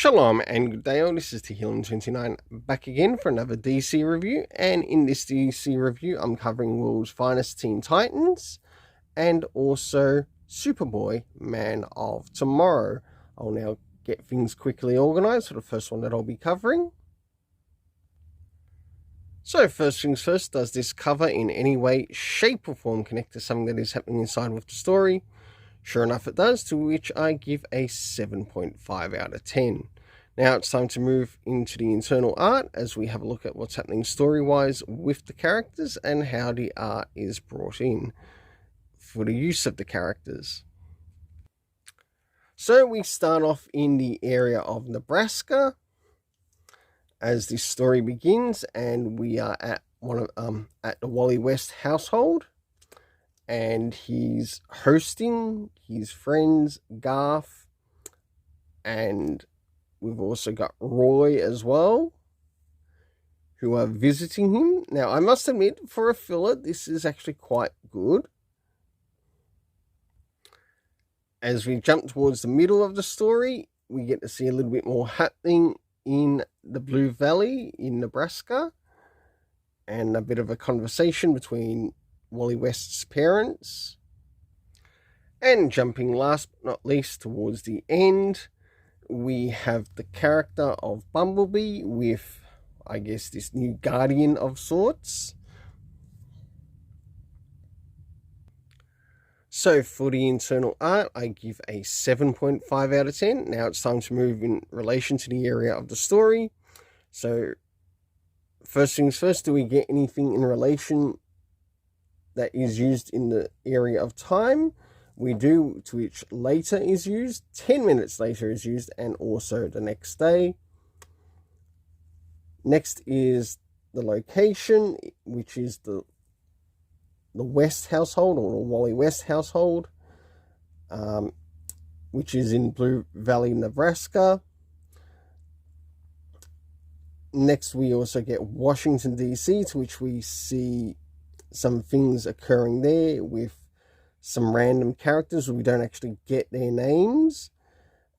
Shalom and good day all, this is Tehillim29 back again for another DC review, and in this DC review I'm covering World's Finest Teen Titans and also Superboy, Man of Tomorrow. I'll now get things quickly organised for the first one that I'll be covering. So first things first, does this cover in any way, shape or form connect to something that is happening inside with the story? Sure enough it does, to which I give a 7.5 out of 10. Now it's time to move into the internal art as we have a look at what's happening story-wise with the characters and how the art is brought in for the use of the characters. So we start off in the area of Nebraska as this story begins, and we are at the Wally West household. And he's hosting his friends Garth, and we've also got Roy as well, who are visiting him. Now, I must admit, for a filler, this is actually quite good. As we jump towards the middle of the story, we get to see a little bit more happening in the Blue Valley in Nebraska, and a bit of a conversation between Wally West's parents. And jumping last but not least towards the end, we have the character of Bumblebee with, I guess, this new guardian of sorts. So for the internal art, I give a 7.5 out of 10. Now it's time to move in relation to the area of the story. So first things first, do we get anything in relation that is used in the area of time? We do, to which later is used, 10 minutes later is used, and also the next day. Next is the location, which is the West household, or the Wally West household, which is in Blue Valley, Nebraska. Next we also get Washington DC, to which we see some things occurring there with some random characters. We don't actually get their names.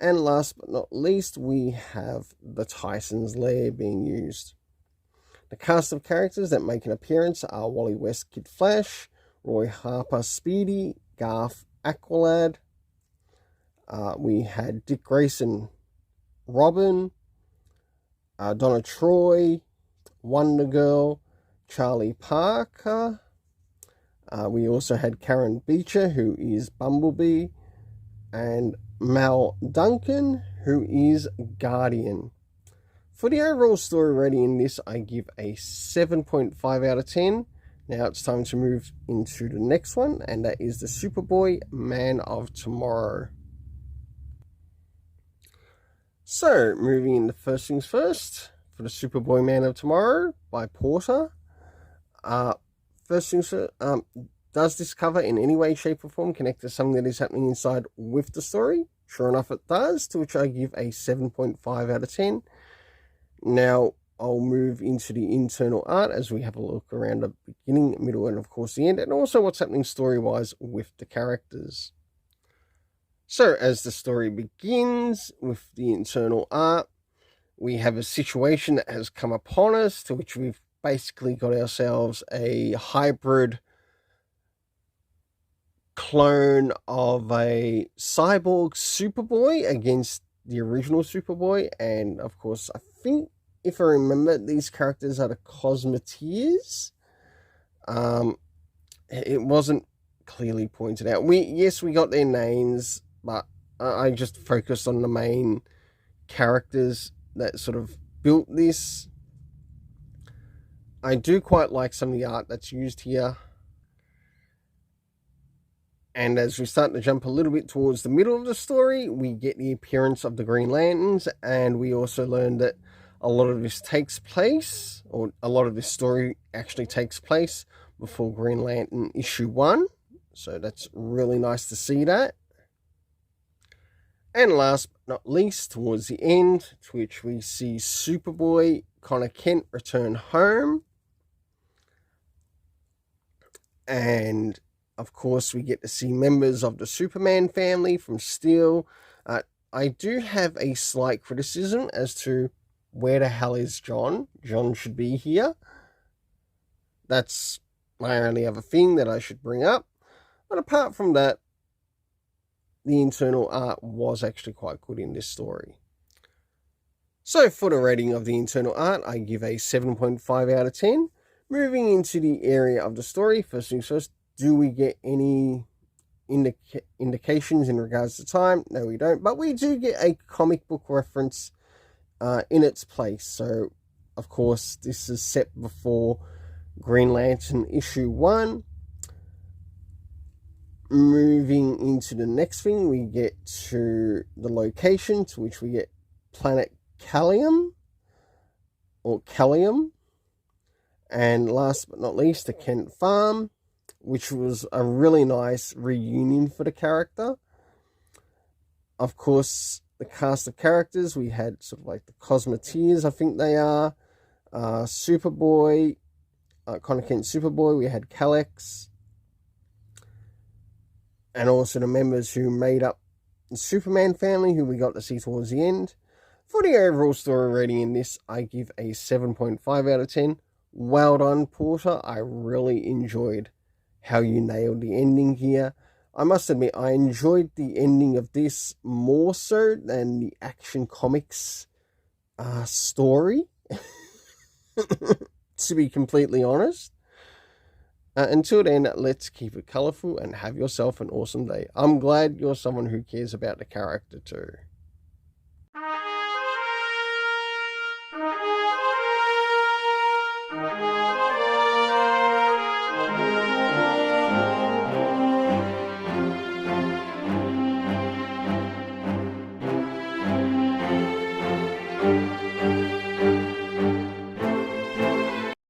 And last but not least, we have the Tyson's Lair being used. The cast of characters that make an appearance are Wally West Kid Flash, Roy Harper Speedy, Garth Aqualad. We had Dick Grayson Robin, Donna Troy, Wonder Girl, Charlie Parker. We also had Karen Beecher, who is Bumblebee, and Mal Duncan, who is Guardian. For the overall story rating in this, I give a 7.5 out of 10. Now it's time to move into the next one, and that is the Superboy, Man of Tomorrow. So, moving into first things first, for the Superboy, Man of Tomorrow by Porter. First things first, does this cover in any way, shape or form connect to something that is happening inside with the story? Sure enough it does, to which I give a 7.5 out of 10. Now I'll move into the internal art as we have a look around the beginning, middle and of course the end, and also what's happening story-wise with the characters. So as the story begins with the internal art, we have a situation that has come upon us, to which we've basically got ourselves a hybrid clone of a cyborg Superboy against the original Superboy. And of course, I think, if I remember, these characters are the Cosmeteers. It wasn't clearly pointed out. We got their names, but I just focused on the main characters that sort of built this. I do quite like some of the art that's used here. And as we start to jump a little bit towards the middle of the story, we get the appearance of the Green Lanterns, and we also learn that a lot of this takes place, or a lot of this story actually takes place before Green Lantern issue 1. So that's really nice to see that. And last but not least, towards the end, to which we see Superboy, Connor Kent, return home. And of course, we get to see members of the Superman family from Steel. I do have a slight criticism as to where the hell is John. John should be here. That's my only other thing that I should bring up. But apart from that, the internal art was actually quite good in this story. So for the rating of the internal art, I give a 7.5 out of 10. Moving into the area of the story, first things first, do we get any indications in regards to time? No, we don't. But we do get a comic book reference in its place. So, of course, this is set before Green Lantern issue 1. Moving into the next thing, we get to the location, to which we get planet Callium, or Callium. And last but not least, the Kent Farm, which was a really nice reunion for the character. Of course, the cast of characters, we had sort of like the Cosmeteers, I think they are, Superboy, Connor Kent Superboy, we had Kalex, and also the members who made up the Superman family, who we got to see towards the end. For the overall story rating in this, I give a 7.5 out of 10. Well done, Porter. I really enjoyed how you nailed the ending here. I must admit, I enjoyed the ending of this more so than the Action Comics story, to be completely honest. Until then, let's keep it colourful and have yourself an awesome day. I'm glad you're someone who cares about the character too.